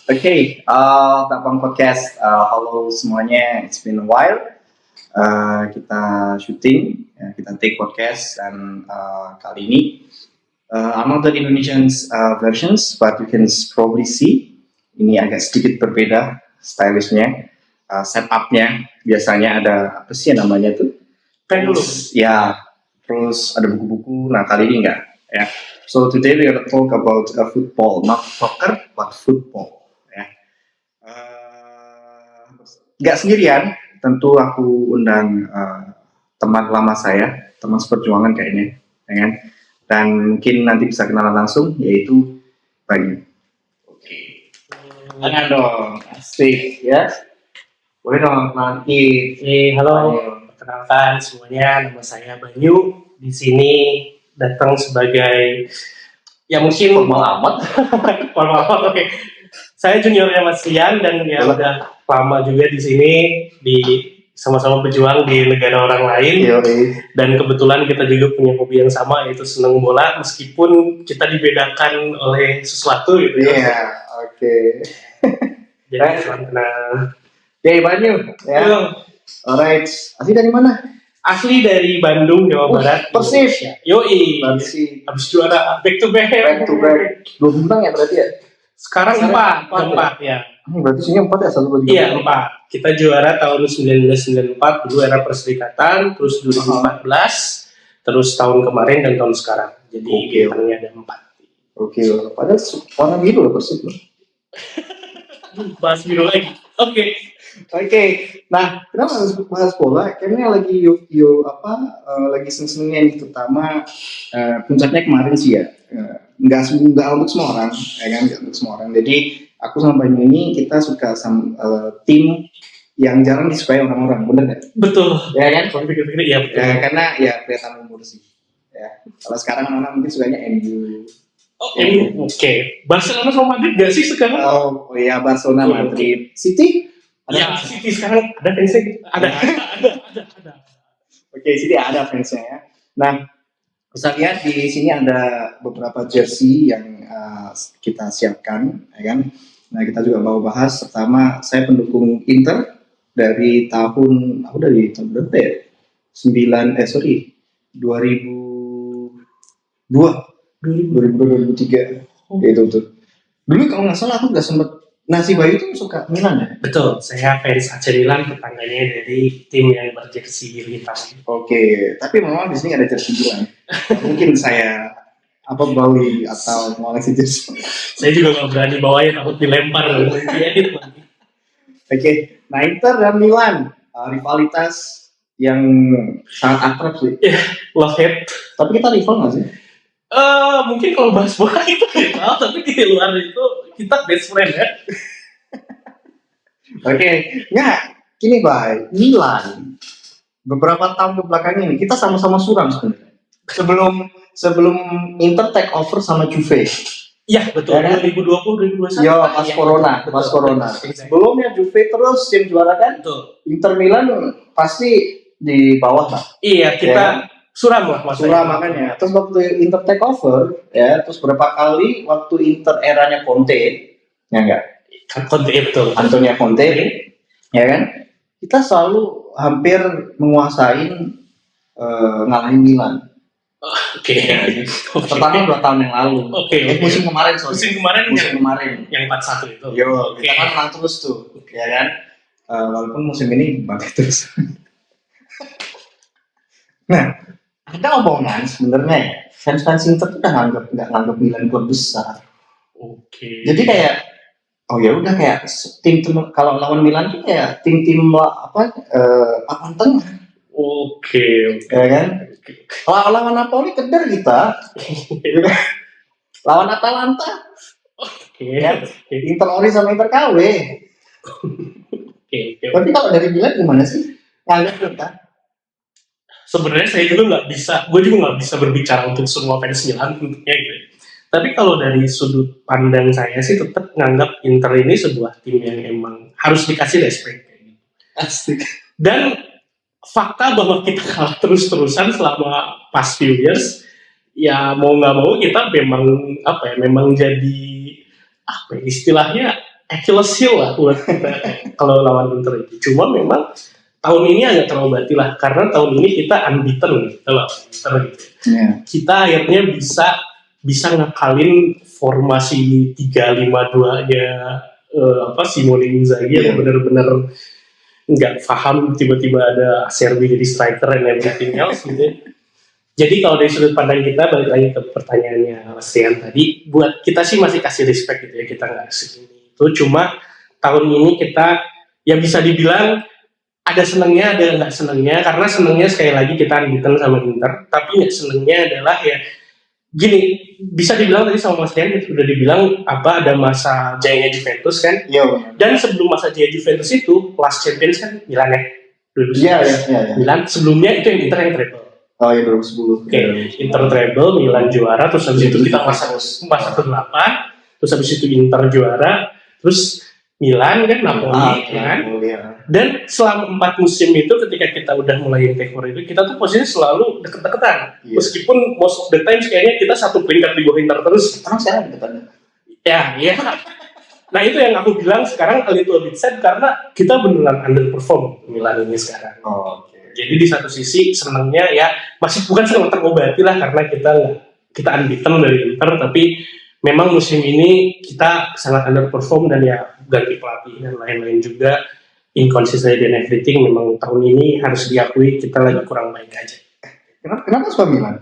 Tapang Podcast. Halo semuanya, it's been a while. Kita syuting, kita take podcast dan kali ini another Indonesian versions, but you can probably see ini agak sedikit berbeda stylishnya, setupnya. Biasanya ada apa sih namanya tuh? Pendulum. Ya, terus ada buku-buku. Nah kali ini enggak. Ya. So today we are gonna talk about football, not soccer, but football. Ya. Nggak sendirian, tentu aku undang teman lama saya, teman seperjuangan kayaknya, ya kan? Dan mungkin nanti bisa kenalan langsung, yaitu Banyu. Oke. Tangan dong, asik ya. Boleh dong nanti. Halo, perkenalkan semuanya, nama saya Banyu. Di sini datang sebagai ya mungkin Formal amat. formal amat, oke. Saya juniornya Mas Rian dan ya udah lama juga di sini sama-sama berjuang di negara orang lain. Dan kebetulan kita juga punya hobi yang sama, yaitu senang bola, meskipun kita dibedakan oleh sesuatu gitu ya. Iya, oke. Jadi salam kenal. Oke, Banyu. Ya. Alright. Asli dari mana? Asli dari Bandung, Jawa Barat. Persib. Yoi. Persib. Habis juara back to back. Back to back. 2 bintang ya berarti ya? Sekarang 4 ya. Berarti sini 4 ya, 1, 2, 3. Iya, 4. Kita juara tahun 1994, dulu era Perserikatan, terus 2014, terus tahun kemarin dan tahun sekarang. Jadi bintangnya ada 4. Oke, padahal warna biru loh Persib loh. Bahas biru lagi. Oke. Nah, kenapa harus bahas bola? Kayaknya lagi lagi seneng-senengnya nih, terutama puncaknya kemarin sih ya. Nggak untuk semua orang, ya kan? Nggak untuk semua orang. Jadi aku sama Banyu ini kita suka sama tim yang jarang disukai orang-orang, bener nggak? Betul. Ya kan? Kalau pikir-pikir iya betul. Ya, karena ya kelihatan umur sih. Ya. Kalau sekarang orang mungkin sukanya MU. Oke. Barcelona sama Madrid nggak sih sekarang? Oh iya, Barcelona, Madrid, City. Ya, City sekarang ada fansnya. Ada. Oke, City ada fansnya ya. Nah, bisa lihat di sini ada beberapa jersey yang kita siapkan, ya kan? Nah, kita juga mau bahas. Pertama, saya pendukung Inter dari tahun berapa ya? 2003. Itu tuh. Dulu kalau nggak salah aku nggak sempet. Nah, si Bayu tuh suka Milan ya? Betul, saya fans AC Milan, tetangganya dari tim yang berjersey hitam. Oke, tapi memang di sini ada jersey Milan. Mungkin saya bawi atau mau ngasih jersey. Saya juga nggak berani bawain, takut dilempar diedit nanti. Oke, nah Inter dan Milan, rivalitas yang sangat akrab sih. Love hate. Tapi kita rival nggak sih? Mungkin kalau bahas bola itu rival, tapi di luar itu kita best friend ya. Oke, nggak. Gini Bay, Milan beberapa tahun kebelakang ini kita sama-sama suram sebenarnya. Sebelum Inter take over sama Juve. Iya betul. Ya, 2020 2021. Yo, pas corona. Sebelumnya Juve terus yang juara kan? Betul. Inter Milan pasti di bawah lah. Iya, kita suram lah maksudnya. Suram makanya. Terus waktu Inter take over, ya, terus berapa kali waktu Inter eranya Conte, ya enggak? Conte betul. Antonio Conte, ya kan? Kita selalu hampir menguasain ngalahin Milan. Oke. Pertama 2 tahun yang lalu. Musim kemarin. Musim kemarin yang 4-1 itu. Yo, kita kan menang terus tuh, ya kan? Walaupun musim ini bangkit terus. Nah, ada omongan sebenarnya fans Inter tuh nggak nganggap Milan klub besar. Oke. Jadi kayak ya udah kayak tim kalau lawan Milan tuh kayak tim papan tengah. Oke. Ya kan? Kalau lawan Napoli keder kita. Lawan Atalanta. Ya. Inter ori sama Inter KW. Oke. Tapi kalau dari Milan gimana sih? Nganggap kita? Sebenarnya saya juga nggak bisa berbicara untuk semua fans Milan tentunya gitu. Tapi kalau dari sudut pandang saya sih tetap nganggap Inter ini sebuah tim yang emang harus dikasih respect. Asik. Dan fakta bahwa kita kalah terus-terusan selama past few years, ya mau nggak mau kita memang jadi istilahnya Achilles heel lah buat kita kalau lawan Inter itu. Cuma memang tahun ini agak terobati lah karena tahun ini kita unbeaten gitu loh Inter gitu. Yeah. Kita akhirnya bisa ngakalin formasi 3-5-2-nya Simone Inzaghi yang benar-benar nggak paham tiba-tiba ada Acerbi jadi striker and everything else gitu. Jadi kalau dari sudut pandang kita balik lagi ke pertanyaannya Mas Rian tadi, buat kita sih masih kasih respect gitu ya, kita nggak segini itu. Cuma tahun ini kita ya bisa dibilang ada senangnya ada nggak senangnya, karena senangnya sekali lagi kita unbeaten sama Inter, tapi nggak senangnya adalah ya gini, bisa dibilang tadi sama Mas Rian sudah dibilang ada masa jayanya Juventus kan. Iya. Dan sebelum masa jaya Juventus itu last champions kan Milan ya. Iya. Milan sebelumnya itu yang Inter yang treble. Oh iya 2010. Oke, Inter treble, Milan juara, terus habis itu kita masa ke-8, terus habis itu Inter juara, terus Milan kan Napoli kan. Dan selama 4 musim itu ketika kita udah mulai take over itu, kita tuh posisinya selalu deket-deketan. Yeah. Meskipun most of the times kayaknya kita satu peringkat di bawah Inter terus. Sekarang saya deketan. Ya. Nah itu yang aku bilang sekarang a little bit sad karena kita beneran underperform Milan ini sekarang. Okay. Jadi di satu sisi senangnya ya masih bukan senang terobati lah karena kita unbeaten dari Inter, tapi memang musim ini kita sangat underperform dan ya ganti pelatih dan lain-lain juga, inconsistency dan everything. Memang tahun ini harus diakui kita lagi kurang baik aja. Kenapa suka Milan?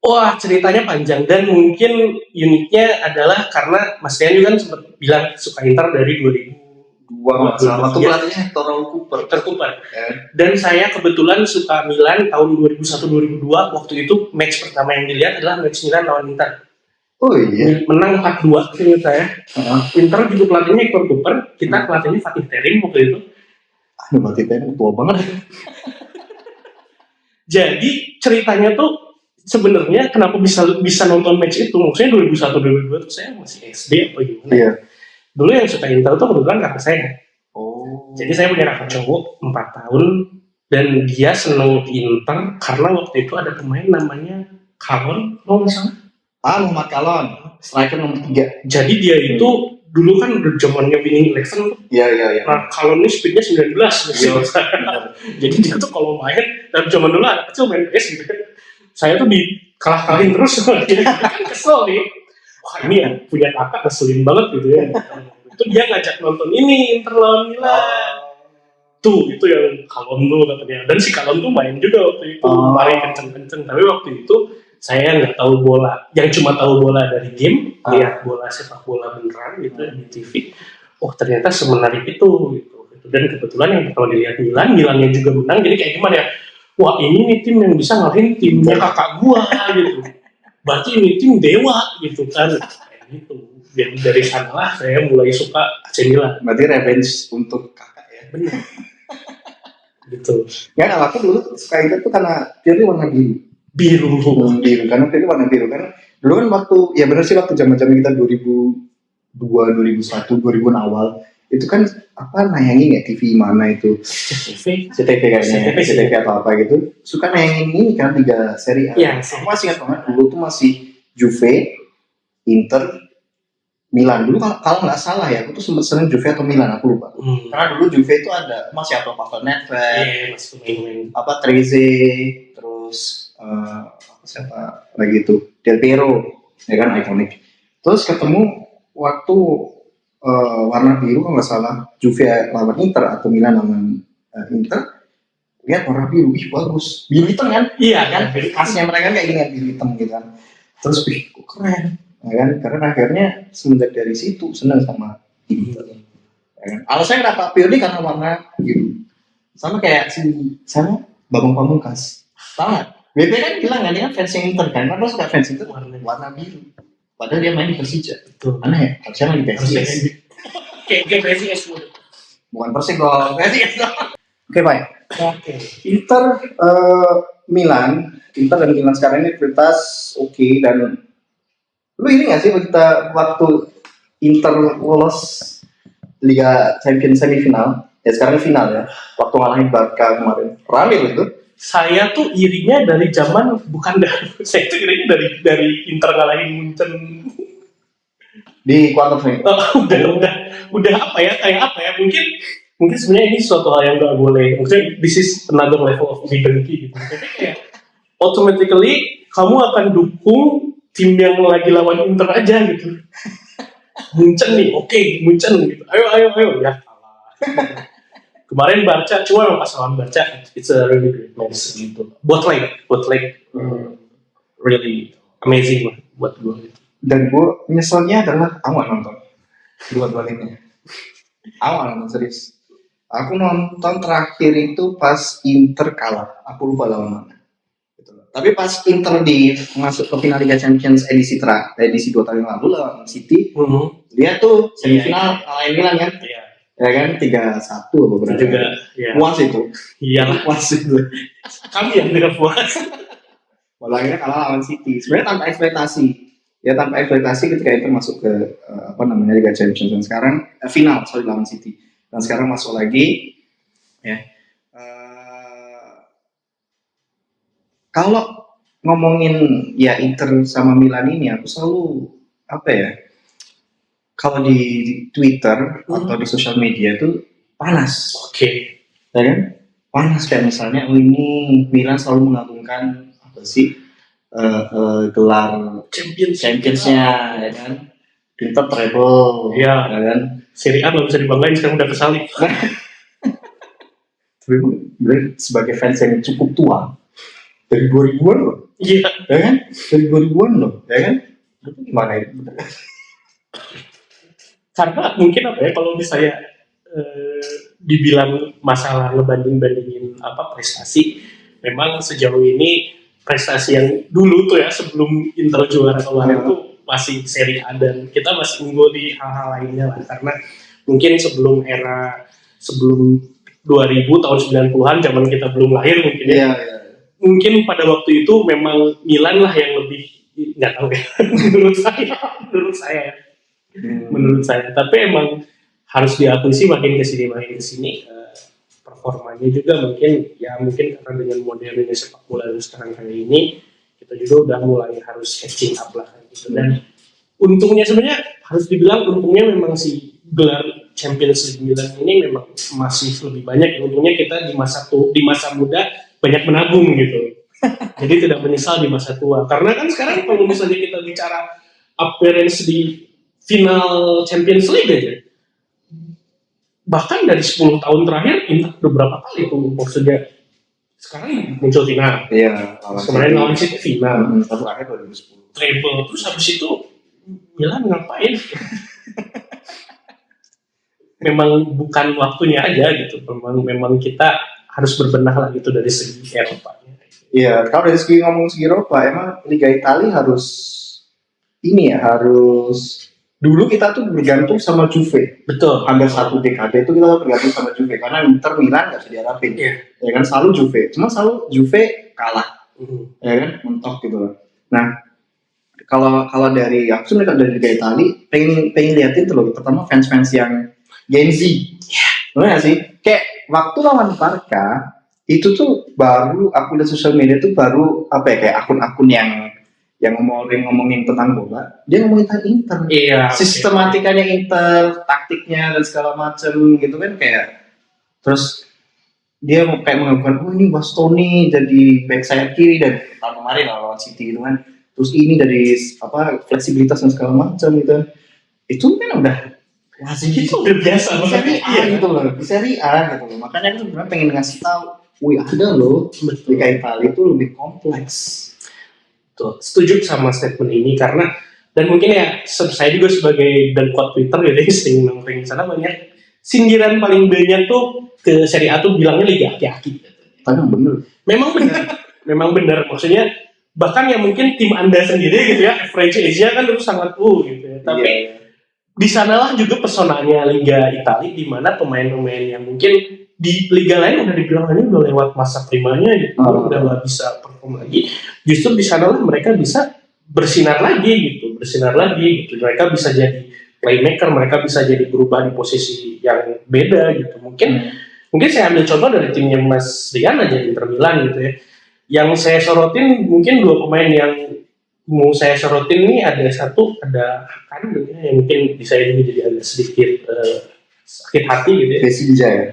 Wah, ceritanya panjang dan mungkin uniknya adalah karena Mas Rian juga kan sempat bilang suka Inter dari 2002 waktu pelatihnya Hector Cooper. Dan saya kebetulan suka Milan tahun 2001-2002. Waktu itu match pertama yang dilihat adalah match Milan lawan Inter. Oh iya. Menang 4-2 menurut saya. Inter juga pelatihnya Hector Cooper, kita pelatihnya Fatih Terim waktu itu. Fatih Terim tua banget. Jadi ceritanya tuh sebenarnya kenapa bisa nonton match itu? Maksudnya 2001-2002 tuh saya masih SD apa gimana? Iya. Dulu yang suka Inter tuh kebetulan kakak saya. Oh. Jadi saya punya kakak cowok 4 tahun dan dia seneng Inter karena waktu itu ada pemain namanya Kalon, misalnya. Muhammad Kalon, striker nomor 3. Jadi dia itu dulu kan udah zamannya winning election. Iya. Nah, Kalon ini speednya 19 gitu. Jadi dia tuh kalau main dari zaman dulu anak kecil main PS gitu. Saya tuh dikalah-kalahin terus sama dia. Kan kesel nih. Wah ini ya punya kakak ngeselin banget gitu ya. Itu dia ngajak nonton ini Inter lawan Milan. Tuh itu yang Kalon tuh katanya. Dan si Kalon tuh main juga waktu itu, lari kenceng-kenceng. Tapi waktu itu saya nggak tahu bola, yang cuma tahu bola dari game, lihat bola sepak bola beneran gitu di TV. Oh ternyata semenarik itu gitu. Dan kebetulan yang pertama dilihat Milannya juga menang. Jadi kayak gimana ya? Wah ini nih tim yang bisa ngalahin timnya kakak gua gitu. Berarti ini tim dewa gitu kan. Gitu. Jadi dari sanalah saya mulai suka AC Milan. Berarti revenge untuk kakak ya. Benar. Gitu. Ya kalau aku dulu suka itu tuh karena dia warna biru karena dia warna biru kan. Dulu kan waktu ya benar sih waktu zaman-zaman kita 2002, 2001, 2000 awal itu kan nayangin ya TV mana itu CTV kayaknya CTV atau apa gitu suka nayangin ini kan Liga Serie A. Iya, aku masih ingat banget dulu tuh masih Juve, Inter, Milan dulu kalau nggak salah ya aku tuh sempat sering Juve atau Milan aku lupa. Karena dulu Juve itu ada masih apa Pavel Nedved, Treze, terus siapa lagi itu Del Piero ya kan ikonik. Terus ketemu waktu warna biru kalau nggak salah Juve lawan Inter atau Milan lawan Inter, lihat warna biru, bagus, biru hitam kan? Iya kan, khasnya mereka kayak gini biru hitam gitu kan. Terus kok keren, ya kan? Karena akhirnya semenjak dari situ senang sama Inter. Ya kan? Alasannya kenapa Pioli karena warna biru, sama kayak sama Bambang Pamungkas, tahu nggak? BP kan bilang kan dia kan fans Inter kan, karena suka fans Inter warna biru. Padahal dia main di Persija. Aneh ya? Harusnya main di PSIS. Kayak PSIS. Bukan Persik dong, PSIS dong. Oke, baik. Inter dan Milan sekarang ini prioritas oke. Dan lu ini nggak sih kita waktu Inter lolos Liga Champions semifinal, ya sekarang final ya, waktu ngalahin Barca kemarin, rame itu. Saya tuh irinya dari zaman saya tuh irinya dari Inter ngalahin Munchen. di quarter final. Udah apa ya, kayak apa ya, mungkin sebenarnya ini suatu hal yang nggak boleh, maksudnya this is another level of dengki gitu. Tapi kayak automatically kamu akan dukung tim yang lagi lawan Inter aja gitu. Munchen nih, oke, Munchen gitu. Ayo ya kalah. Kemarin Barca, cuma memang pas lawan Barca, it's a really great match gitu. Both leg, really amazing lah buat gue. Dan gue nyeselnya adalah aku nggak nonton dua timnya. Aku nggak nonton serius. Aku nonton terakhir itu pas Inter kalah. Aku lupa lawan mana. Tapi pas Inter masuk ke final Liga Champions edisi 2 tahun yang lalu lawan City, dia tuh semifinal kalahin Milan kan? Iya. Ya kan 3-1 atau berapa? Juga. Ya. Puas itu. Iya. Puas itu. Kami yang tidak puas. Walau akhirnya kalah lawan City. Sebenarnya tanpa ekspektasi. Ya tanpa ekspektasi ketika Inter masuk ke Liga Champions dan sekarang final lawan City. Dan sekarang masuk lagi. Ya. Kalau ngomongin ya Inter sama Milan ini, aku selalu kalau di Twitter atau di sosial media itu panas. Oke. Ya kan? Panas kayak misalnya, ini Milan selalu mengagungkan gelar Championsnya, ya kan? Inter treble, ya kan? Serie A nggak bisa dibanggain, sekarang udah kesalip. Tapi sebagai fans yang cukup tua, dari 2000-an loh. Iya. Ya kan? Dari 2000-an loh, ya kan? Itu gimana itu? Karena mungkin kalau misalnya dibilang masalah ngebanding-bandingin prestasi, memang sejauh ini prestasi yang dulu tuh ya sebelum Inter juara kemarin tuh masih Serie A dan kita masih unggul di hal-hal lainnya lah, karena mungkin sebelum 2000 tahun 90-an zaman kita belum lahir mungkin ya. Mungkin pada waktu itu memang Milan lah yang lebih, nggak tahu ya, menurut saya. Tapi emang harus diakui sih makin kesini performanya juga mungkin karena dengan modernnya sepak bola sekarang kali ini kita juga udah mulai harus catching up lah gitu. Dan untungnya sebenarnya harus dibilang memang si gelar Champions League Milan ini memang masih lebih banyak. Untungnya kita di masa muda banyak menabung gitu. Jadi tidak menyesal di masa tua. Karena kan sekarang kalau misalnya kita bicara appearance di final Champions League aja, bahkan dari 10 tahun terakhir Inter beberapa kali itu maksudnya sekarang muncul final. Iya. Kemarin lawan City final. Terakhir 2010. Treble, terus habis itu Milan ngapain? Memang bukan waktunya aja gitu. Memang kita harus berbenah lah gitu dari segi Eropa. Iya, kalau dari segi Eropa, emang Liga Italia harus dulu kita tuh bergantung sama Juve. Betul. Hampir 1 dekade itu kita bergantung sama Juve karena Inter Milan nggak bisa diharapin. Yeah. Ya kan selalu Juve, cuma selalu Juve kalah. Ya kan, mentok gitu loh. Nah, kalau dari aku sebenarnya dari Liga Italia pengen liatin tuh loh, pertama fans yang Gen Z. Bener gak sih? Kayak waktu lawan Barca itu tuh baru aku lihat sosial media tuh baru kayak akun-akun yang ngomongin tentang bola, dia ngomongin tentang Inter. Iya. Sistematikanya Inter, taktiknya dan segala macam gitu kan kayak. Terus dia kayak mengakukan, ini Bastoni jadi back sayap kiri dan tahun kemarin lawan City gitu kan. Terus ini dari fleksibilitas dan segala macam gitu. Itu kan udah itu udah biasa banget gitu loh, di Serie A gitu loh. Makanya aku sebenarnya pengen ngasih tahu, ada loh, Liga Italia itu lebih kompleks. Tuh, setuju sama statement ini karena dan mungkin ya saya juga sebagai dan kuat Twitter ya sering nongkrong sana banyak sindiran paling banyak tuh ke Serie A tuh bilangnya Liga aki-aki. Memang benar. Maksudnya bahkan ya mungkin tim Anda sendiri gitu ya, average Asia kan terus sangat gitu ya. Tapi di sanalah juga pesonanya Liga Italia di mana pemain-pemain yang mungkin di liga lain udah dibilang ini udah lewat masa primanya gitu, udah nggak bisa perform lagi. Justru di sanalah mereka bisa bersinar lagi gitu. Mereka bisa jadi playmaker, mereka bisa jadi berubah di posisi yang beda gitu. Mungkin saya ambil contoh dari timnya Mas Rian aja, Inter Milan gitu ya. Yang saya sorotin mungkin 2 pemain yang mau saya sorotin nih ada Hakan yang mungkin bisa ini jadi agak sedikit sakit hati gitu ya. Besinja ya.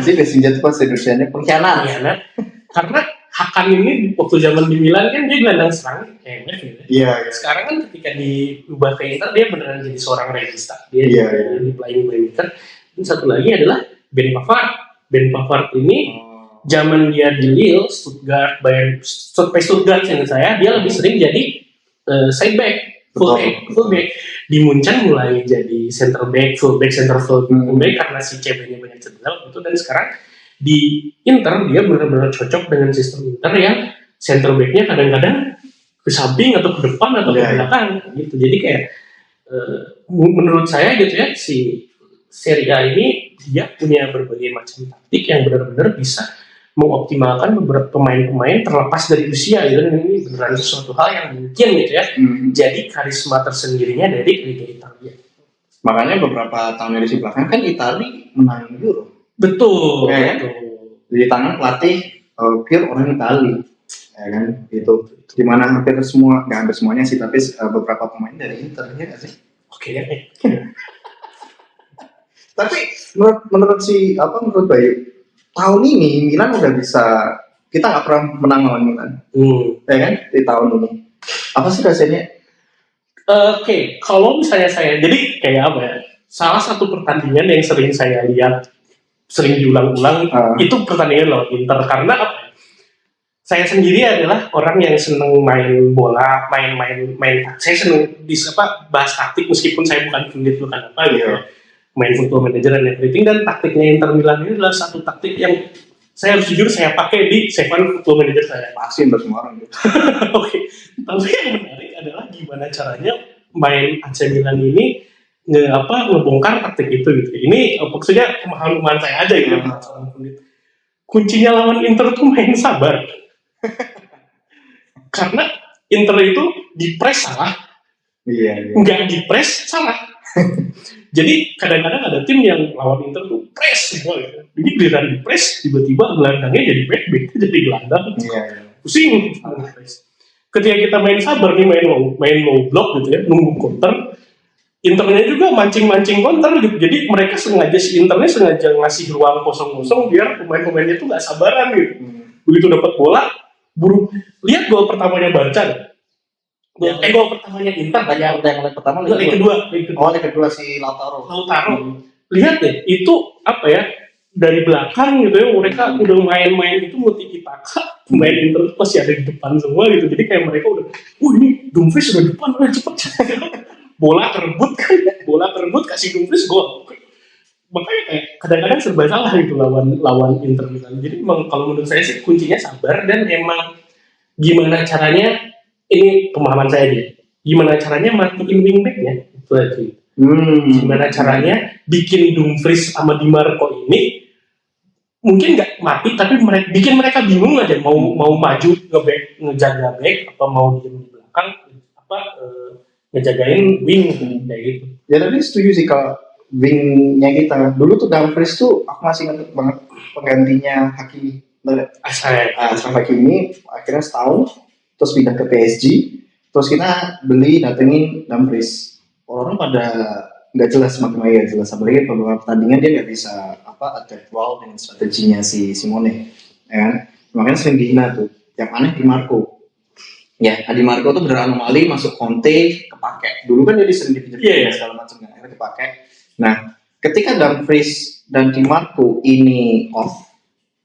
Jadi Besinja itu pas Indonesianya pengkhianat. Karena Hakan ini waktu zaman di Milan kan dia gelandang serang kayak gitu. Iya. Sekarang kan ketika diubah ke Inter dia beneran jadi seorang regista. Dia di playing playmaker. Dan satu lagi adalah Ben Pavard. Ben Pavard ini zaman dia di Lille, Stuttgart, ingat saya, dia lebih sering jadi side back, full back. Di Munchen mulai jadi center back, full back karena si CB-nya banyak cedera gitu. Dan sekarang di Inter dia benar-benar cocok dengan sistem Inter yang center back-nya kadang-kadang ke samping atau ke depan atau ke belakang gitu. Jadi kayak menurut saya gitu ya, si Serie A ini dia punya berbagai macam taktik yang benar-benar bisa mengoptimalkan beberapa pemain-pemain terlepas dari usia gitu. Dan ini beneran sesuatu hal yang mungkin gitu ya jadi karisma tersendirinya dari Liga Italia. Makanya beberapa tahun dari belakang kan Italia menang Euro. Betul. Di tangan pelatih pure orang Italia, ya kan? Itu dimana hampir semua, nggak hampir semuanya sih, tapi beberapa pemain dari Inter ya nggak sih? Oke. Tapi menurut Bayu, tahun ini Milan udah bisa, kita nggak pernah menang lawan Milan, ya kan? Di tahun ini, apa sih rasanya? Oke, kalau misalnya saya, jadi kayak apa ya? Salah satu pertandingan yang sering saya lihat, sering diulang-ulang, itu pertandingan lawan Inter. Karena apa? Saya sendiri adalah orang yang seneng main bola, main. Saya seneng bahas taktik meskipun saya bukan pundit bukan apa gitu. Main Football Manager dan everything, dan taktiknya Inter Milan ini adalah satu taktik yang saya harus jujur saya pakai di Seven Football Manager saya. Pasti untuk semua orang gitu. Oke. Tapi yang menarik adalah gimana caranya main AC Milan ini ngebongkar taktik itu gitu. Ini maksudnya pemahaman saya aja gitu. Kuncinya lawan Inter tuh main sabar. Karena Inter itu di-press salah. Nggak di-press salah. Jadi kadang-kadang ada tim yang lawan Inter tuh press semua gitu. Ini giliran di-press tiba-tiba gelandangnya jadi back jadi gelandang. Pusing. Ketika kita main sabar nih, main low block gitu ya, nunggu counter, Internya juga mancing counter gitu. Jadi mereka Internya sengaja ngasih ruang kosong-kosong biar pemain-pemainnya tuh nggak sabaran gitu. Begitu dapat bola, lihat gol pertamanya Barca. Gol pertamanya Inter. Yang pertama, leg kedua si Lautaro. Lihat deh, itu apa ya? Dari belakang gitu ya, mereka udah main itu tiki-taka, pemain Inter masih ada di depan semua gitu. Jadi kayak mereka udah, ini Dumfries udah depan, udah cepet. bola terebut kasih Dumfries gol. Makanya kayak kadang-kadang serba salah gitu lawan Inter Milan. Jadi memang kalau menurut saya sih kuncinya sabar, dan emang gimana caranya, ini pemahaman saya aja, gimana caranya matiin wingback-nya itu aja. Gimana caranya bikin Dumfries sama Di Marco ini mungkin nggak mati, tapi bikin mereka bingung aja mau maju ngejaga back apa mau diem di belakang ngejagain wing kayak gitu. Ya tapi setuju sih kalau wingnya kita dulu tuh Dumfries tuh aku masih ingat banget penggantinya Hakimi. Ashraf Hakimi akhirnya setahun terus pindah ke PSG, terus kita datengin Dumfries. Orang pada nggak jelas maknanya, jelas apalagi beberapa pertandingan dia nggak bisa adapt well dengan strateginya si Simone, ya kan? Makanya sering dihina tuh. Yang aneh Di Marco. Ya, Di Marco tuh beneran anomali, masuk Conte kepake. Dulu kan dia sering dipinjam segala macam, akhirnya kepake. Nah, ketika Dumfries dan Di Marco ini off,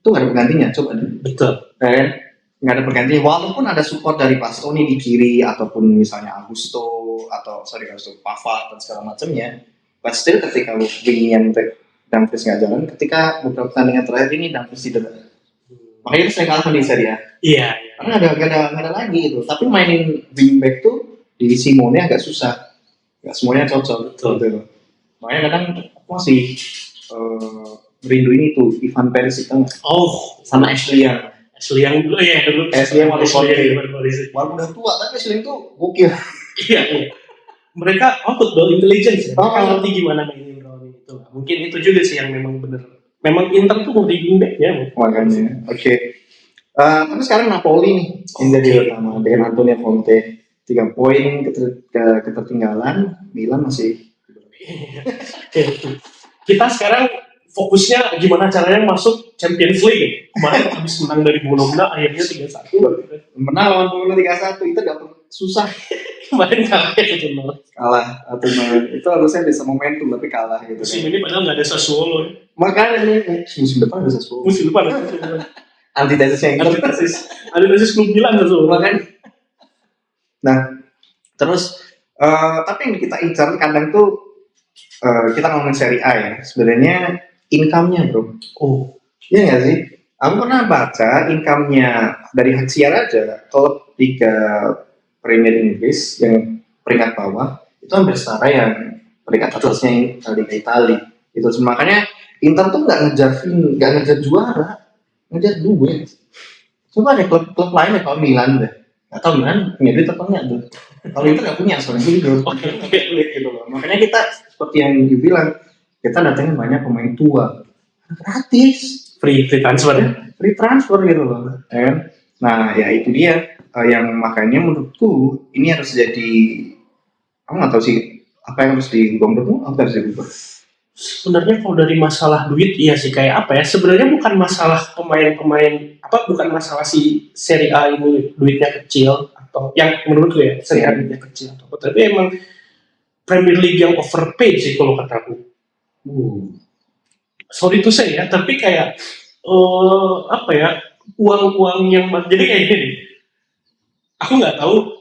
itu nggak ada penggantinya, coba deh. Betul. Kan? Nggak ada penggantinya, walaupun ada support dari Bastoni di kiri ataupun misalnya Pavard dan segala macamnya. But still ketika wingnya Dumfries nggak jalan, ketika beberapa pertandingan terakhir ini Dumfries cedera. Makanya itu saya kalah di Serie A. Iya. Karena nggak ada lagi itu. Tapi mainin wingback tuh di Simone agak susah. Nggak semuanya cocok. Betul. Makanya kadang aku masih merindu ini tuh Ivan Perisic itu. Sama Ashley Young dulu. Ashley Young walaupun udah tua tapi Ashley Young tuh gokil. Iya. Mereka football intelligence ya. Mereka ngerti gimana mainin role itu. Mungkin itu juga sih yang memang benar. Memang Inter tuh ngerti wingback ya. Makanya. Oke. Tapi sekarang Napoli nih yang jadi utama dengan Antonio Conte. 3 poin ketertinggalan, Milan masih. Kita sekarang fokusnya gimana caranya masuk Champions League. Kemarin habis menang dari Bologna, akhirnya 3-1. Menang lawan Bologna 3-1 itu gak susah. Kemarin kalah itu itu harusnya bisa momentum tapi kalah gitu. Musim ini padahal nggak ada Sassuolo. Makanya nih musim depan ada Sassuolo. Musim depan ada Sassuolo. Antitesis klub Milan Sassuolo kan. Nah, terus tapi yang kita incar kadang tuh kita ngomongin Serie A ya. Sebenarnya income-nya, Bro. Oh, iya nggak sih? Aku pernah baca income-nya dari hak siar aja klub Liga Premier Inggris yang peringkat bawah itu hampir setara yang peringkat atasnya Liga Italia. Itu makanya Inter tuh nggak ngejar juara, ngejar duit. Coba deh klub lain ya, kalau Milan deh. Nggak tahu Milan punya duit apa enggak tuh. Kalau itu nggak punya soalnya itu gitu loh. Makanya kita seperti yang dibilang kita datangin banyak pemain tua gratis, free transfer gitu loh. Nah ya itu dia. Yang makanya menurutku ini harus jadi, aku nggak tahu sih apa yang harus diubah menurutmu, apa harus diubah? Sebenarnya kalau dari masalah duit, iya sih kayak apa ya? Sebenarnya bukan masalah pemain-pemain bukan masalah si Serie A ini duitnya kecil atau yang menurutku ya Serie A duitnya kecil atau apa, tapi emang Premier League yang overpaid sih kalau kataku. Sorry to say ya, tapi kayak apa ya, uang-uang yang jadi kayak gini. Aku nggak tahu,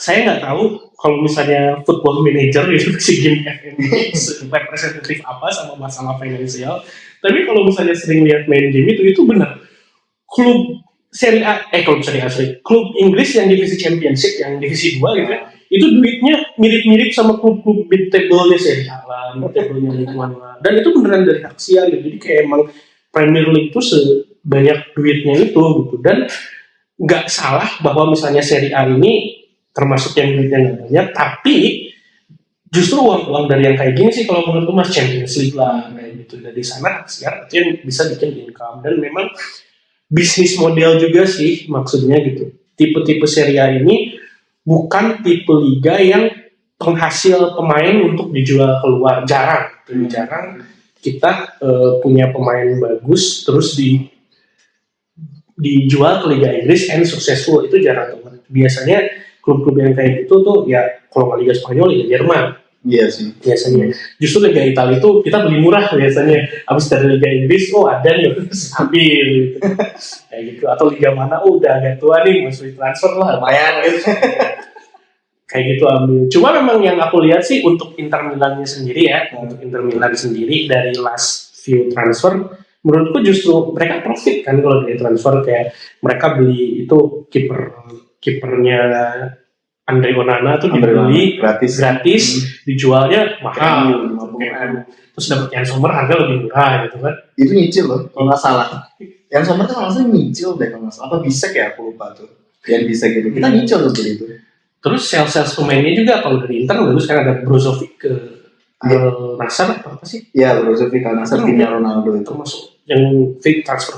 saya nggak tahu kalau misalnya Football Manager itu si game FMI representatif apa sama masalah finansial. Tapi kalau misalnya sering lihat main game itu benar. Klub Serie A, klub Inggris yang divisi Championship, yang divisi 2 gitu ya, itu duitnya mirip-mirip sama klub-klub mid table-nya Serie A lah, mid table-nya lingkungan lah. Dan itu beneran dari hak siar gitu. Jadi kayak emang Premier League itu sebanyak duitnya itu gitu. Dan nggak salah bahwa misalnya Serie A ini termasuk yang duitnya nggak banyak, tapi justru uang dari yang kayak gini sih kalau menurutku Mas Champions League lah kayak gitu. Dari sana siar itu yang bisa bikin income, dan memang bisnis model juga sih maksudnya gitu. Tipe-tipe Serie A ini bukan tipe liga yang penghasil pemain untuk dijual keluar, jarang kita punya pemain bagus terus dijual ke Liga Inggris and successful, itu jarang banget. Biasanya klub-klub yang kayak gitu tuh ya kalau nggak Liga Spanyol, Liga Jerman. Iya sih. Biasanya. Justru Liga Italia itu kita beli murah biasanya. Habis dari Liga Inggris, ada nih, ambil gitu. Kayak gitu. Atau Liga mana, udah agak tua nih, mesti transfer lah. Lumayan gitu. Kayak gitu ambil. Cuma memang yang aku lihat sih untuk Inter Milannya sendiri ya, untuk Inter Milan sendiri dari last few transfer, menurutku justru mereka profit kan kalau dari transfer. Kayak mereka beli itu kipernya Andre Onana tuh dibeli gratis dijualnya mahal. Terus dapat Jan Sommer harga lebih murah gitu kan. Itu nyicil loh kalau nggak salah. Jan Sommer tuh maksudnya nyicil deh kalau nggak salah. Apa bisa ya, aku lupa tuh. Yang bisa gitu. Kita nyicil tuh beli itu. Terus sales pemainnya juga kalau dari Inter bagus kan, ada Brozovic ke Al-Nassr apa sih? Iya, Brozovic ke Al-Nassr, timnya Ronaldo itu. Termasuk yang transfer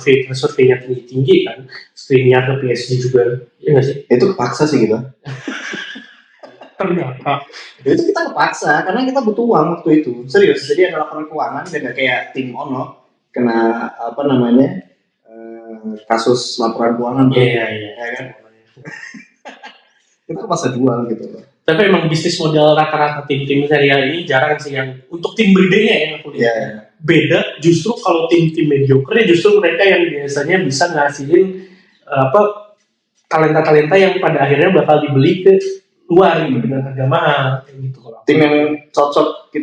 fee-nya tinggi kan, Skriniar ke PSG juga, ya nggak sih? Itu kepaksa sih gitu. Ternyata itu kita kepaksa karena kita butuh uang waktu itu, serius. Jadi ada laporan keuangan dan kayak tim Ono kena kasus laporan keuangan. Iya kan. Kita kepaksa jual gitu loh. Tapi emang bisnis model rata-rata tim-tim Serie A ini jarang sih yang untuk tim bedanya yang aku lihat. Yeah. Beda justru kalau tim-tim mediocre, justru mereka yang biasanya bisa ngasihin talenta-talenta yang pada akhirnya bakal dibeli ke luar gitu dengan harga mahal gitu. Tim yang cocok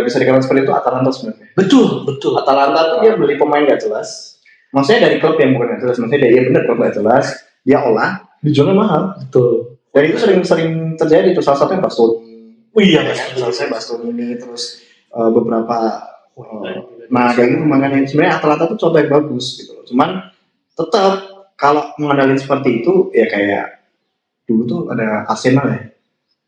bisa dikatakan seperti itu Atalanta sebenarnya. Betul. Atalanta tuh dia beli pemain gak jelas. Maksudnya dari klub yang bukan gak jelas, maksudnya dia benar klub gak jelas, dia olah, dijualnya mahal. Betul. Dan itu sering terjadi tuh, salah satunya Bastoni. Iya, Bastoni ini terus beberapa kayak gitu. Makanya sebenarnya Atalanta tuh contoh yang bagus gitu loh. Cuman tetap kalau mengandalkan seperti itu ya kayak dulu tuh ada Arsenal ya.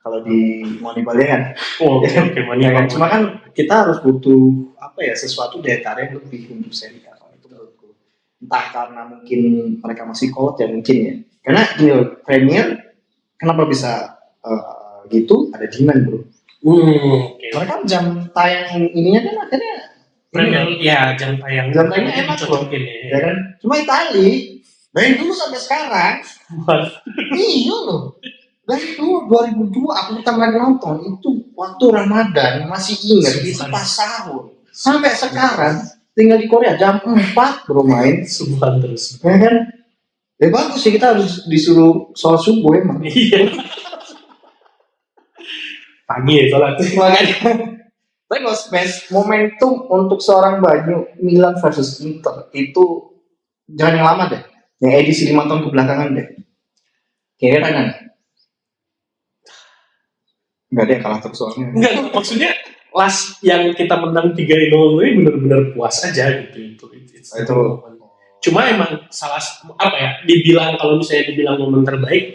Kalau di Moneyball kan. Moneyball. Cuma kan kita harus butuh sesuatu daya tarik lebih untuk Serie A. Itu menurutku. Entah karena mungkin mereka masih kolot ya mungkin ya. Karena Premier kenapa bisa gitu ada demand bro. Okay. Mereka jam tayang ininya kan akhirnya jam tayangnya enak loh, ya kan? Cuma Itali, dari dulu sampai sekarang, iya loh. Dari dulu 2002 aku pertama kali nonton itu waktu Ramadan, masih ingat itu pas sahur. Sampai sekarang tinggal di Korea jam 4 bro main. Subuhan terus. Ya kan? Ya bagus sih, kita harus disuruh sholat subuh emang. Iya. Pagi ya sholat. Makanya. Tapi kalau momentum untuk seorang Banyu Milan versus Inter itu jangan yang lama deh, yang edisi 5 tahun kebelakangan deh. Kira-kira kan? Enggak ada yang kalah terus soalnya. Enggak, maksudnya last yang kita menang 3-0 ini benar-benar puas aja gitu itu. Cuma emang salah dibilang kalau misalnya dibilang momen terbaik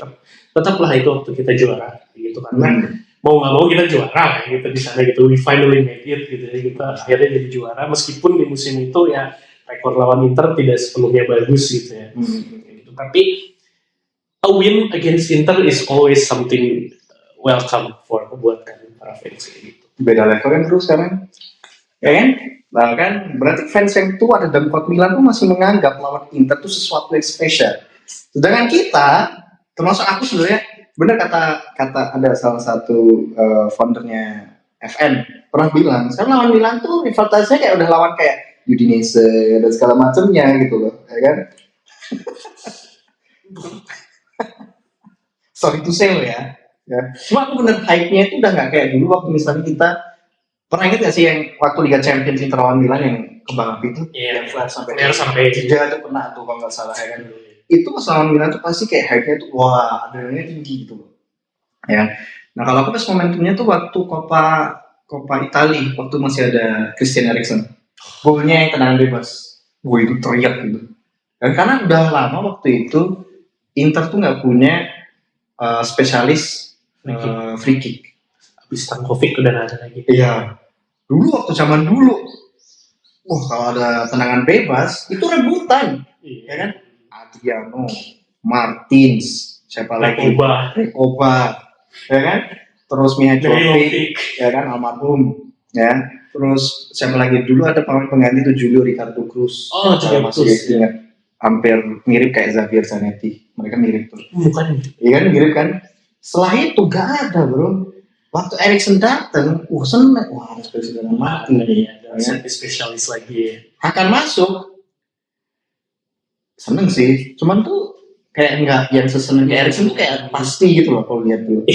tetaplah itu waktu kita juara gitu karena mau nggak mau kita juara gitu di sana gitu, we finally made it gitu ya, kita akhirnya jadi juara meskipun di musim itu ya rekor lawan Inter tidak sepenuhnya bagus gitu ya. Gitu. Tapi a win against Inter is always something welcome buat para fans gitu. Beda level kan terus sekarang, ya kan? Nah kan berarti fans yang tua dan kuat Milan tuh masih menganggap lawan Inter tuh sesuatu yang spesial. Sedangkan kita, termasuk aku sebenarnya, benar kata ada salah satu foundernya FN pernah bilang, sekarang lawan Milan tuh rivalitasnya kayak udah lawan kayak Udinese dan segala macamnya gitu loh, ya kan? Sorry to say lo ya. Cuma aku bener hype-nya itu udah nggak kayak dulu waktu misalnya kita pernah ingat nggak sih yang waktu Liga Champions Inter lawan Milan yang kembang api itu, yang flat sampai jeda itu pernah tuh kalau nggak salah ya kan? Itu pas lawan Milan tuh pasti kayak hype-nya tuh wah adrenalinnya tinggi gitu loh. Ya. Nah kalau aku pas momentumnya tuh waktu Coppa Italia waktu masih ada Christian Eriksen, golnya yang tendangan bebas, itu teriak gitu. Dan karena udah lama waktu itu Inter tuh nggak punya spesialis free kick. Habis Stankovic udah ada lagi. Iya. Dulu waktu zaman dulu, kalau ada tendangan bebas itu rebutan, ya kan? Adriano, Martins, siapa lagi? Rekoba, ya kan? Terus Mihajovic, ya kan? Almarhum, ya. Terus siapa lagi? Dulu ada pemain pengganti itu Julio Ricardo Cruz. Oh, Julio Cruz. Ingat. Hampir mirip kayak Xavier Zanetti. Mereka mirip tuh. Bukan. Iya kan, mirip kan? Setelah itu gak ada bro. Waktu Eriksen datang, seneng. Wah, spesialis mati. Ada spesialis lagi. Akan masuk. Seneng sih. Cuman tuh kayak enggak yang seseneng kayak Eriksen tuh kayak pasti gitu loh kalau lihat tuh.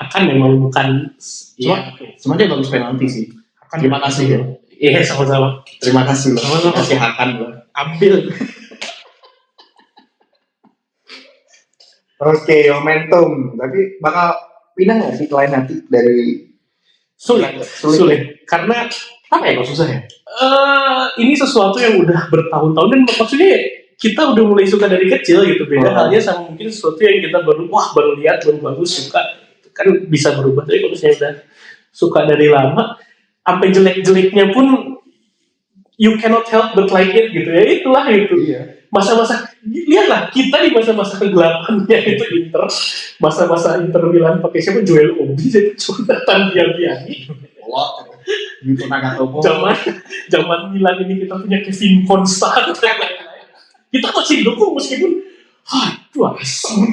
Hakan memang bukan. Cuma dia bagus penalti sih. Terima kasih ya. Iya, sama-sama. Terima kasih loh. Sama-sama. Kasih Hakan loh. Ambil. Oke, momentum. Tapi bakal pindah nggak sih lain nanti dari sulit. Karena apa ya kok susah ya? Ini sesuatu yang udah bertahun-tahun dan maksudnya kita udah mulai suka dari kecil gitu. Beda halnya sama mungkin sesuatu yang kita baru lihat, baru bagus, suka. Kan bisa berubah. Tapi kalau misalnya udah suka dari lama, sampai jelek-jeleknya pun you cannot help but like it gitu ya. Itulah itu. Iya. Masa-masa, lihatlah kita di masa-masa kegelapannya itu Inter, masa-masa Inter Milan pakai siapa? Joel Obi, jadi Jonathan Biabiani. Gitu Nagatomo. Zaman Milan ini kita punya Kevin Konstant. Kita masih dukung meskipun asing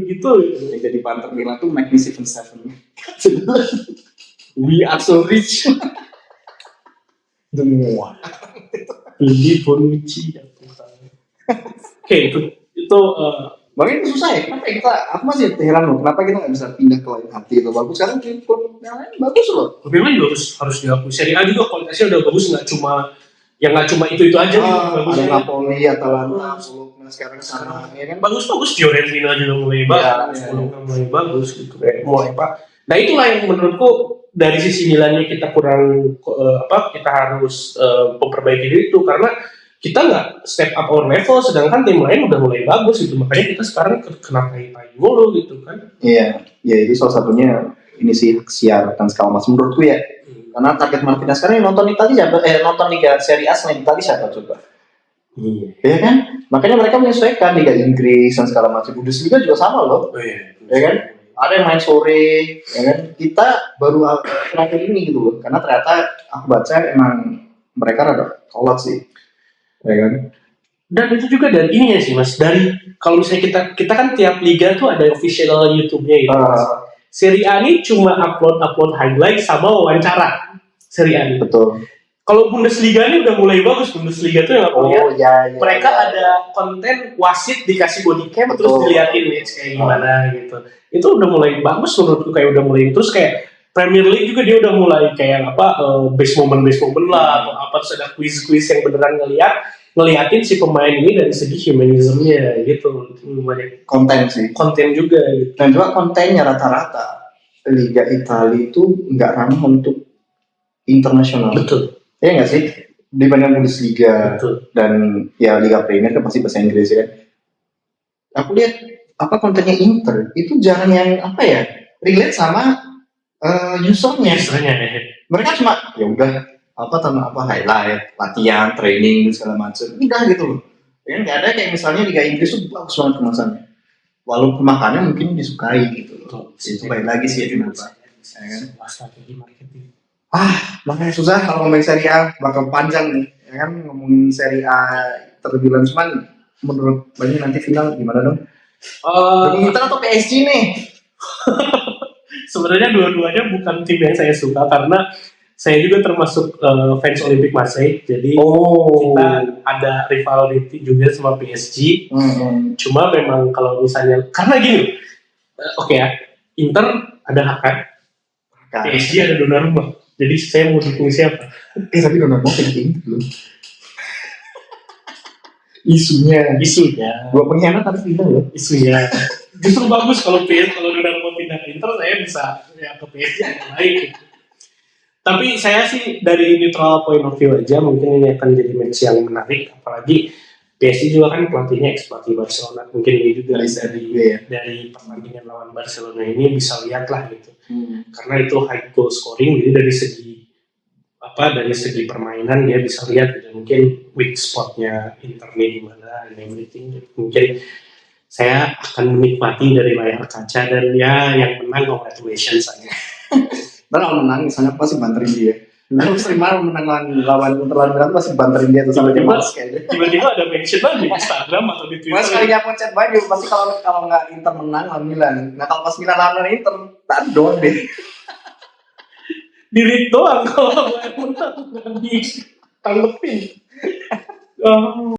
gitu. Yang jadi partner Milan tuh Magnificent Seven. We are so rich. Semua. Ini Bonucci ya Tuhan. Oke, itu makanya itu susah ya. Kenapa aku masih heran loh. Kenapa kita nggak bisa pindah ke lain hati itu bagus? Sekarang klub yang lain bagus loh. Memang bagus, harus diakui. Serie A juga kualitasnya udah bagus, nggak cuma itu aja. Bagus ada Napoli, Atalanta, Bologna sekarang sana, ya kan? Bagus. Fiorentina juga mulai bagus, mulai bagus gitu. Mulai Pak. Nah itulah yang menurutku dari sisi Milannya kita kurang kita harus memperbaiki diri itu karena kita nggak step up our level, sedangkan tim lain udah mulai bagus gitu, makanya kita sekarang kena tai-tai mulu gitu kan. Iya itu salah satunya ini sih siar dan segala macam menurutku ya. Karena target Martinez sekarang yang nonton Italia nonton Liga Serie A selain Italia siapa coba? Iya kan? Makanya mereka menyesuaikan Liga Inggris dan segala macam. Bundesliga juga sama loh. Ya kan? ada yang main sore, ya kan? Kita baru terakhir ini gitu loh, karena ternyata aku baca emang mereka rada kolot sih, ya kan? Dan itu juga dari ininya sih mas, dari kalau misalnya kita kan tiap liga tuh ada official YouTube-nya gitu. Serie A ini cuma upload highlight sama wawancara. Serie A ini. Betul. Kalau Bundesliga ini udah mulai bagus. Bundesliga tuh yang aku lihat, ya, mereka ada konten wasit dikasih body cam terus diliatin match kayak gimana gitu. Itu udah mulai bagus menurutku, kayak udah mulai terus kayak Premier League juga dia udah mulai kayak best moment lah atau apa, terus ada quiz yang beneran ngeliatin si pemain ini dari segi humanismnya gitu. Banyak konten juga gitu. Dan juga kontennya rata-rata Liga Italia itu nggak ramah untuk internasional. Betul. Ya nggak sih, dibanding Bundesliga. Betul. Dan ya Liga Premier kan pasti bahasa Inggris ya. Aku lihat kontennya Inter itu jarang yang relate sama usernya. Mereka cuma ya udah highlight, latihan, training segala macam. Udah gitu loh. Ya nggak ada kayak misalnya Liga Inggris tuh bagus banget kemasannya. Walaupun makannya mungkin disukai gitu loh. Itu baik lagi sih ya kenapa. Strategi marketing. Makanya susah kalau ngomongin Serie A, bakal panjang nih, ya kan, ngomongin Serie A terlebih lanjut. Cuman menurut Bani nanti final gimana dong? Inter atau PSG nih? Sebenarnya dua-duanya bukan tim yang saya suka karena saya juga termasuk fans Olympique Marseille, jadi kita ada rivalry juga sama PSG. Cuma memang kalau misalnya karena gini, Inter ada Hakan, PSG ada Donnarumma. Jadi saya mau dukung siapa? Tapi Donnarumma penting loh. Isunya. Dua pengkhianat tapi pindah loh. Isunya. Justru bagus kalau Donnarumma pindah ke Inter, saya bisa ke PSG yang lain. Gitu. Tapi saya sih dari neutral point of view aja, mungkin ini akan jadi match yang menarik. Apalagi PSG juga kan pelatihnya ex-pelatih Barcelona. Mungkin dia juga dari pertandingan lawan Barcelona ini bisa lihat lah gitu. Karena itu high goal scoring, jadi dari segi permainan dia bisa lihat gitu. Mungkin weak spotnya Inter di mana and everything. Mungkin saya akan menikmati dari layar kaca dan ya yang menang congratulations saja. Kalau menang misalnya pasti banterin dia. Lalu sering menang lawan Inter pasti banterin dia tuh sampai dia malas kayaknya. Tiba-tiba ada mention lagi di Instagram atau di Twitter. Mas kali dia pencet baju pasti kalau nggak Inter menang lawan Milan. Nah kalau pas Milan lawan Inter tak doang deh. Diri doang kalau menang nggak ditanggepin.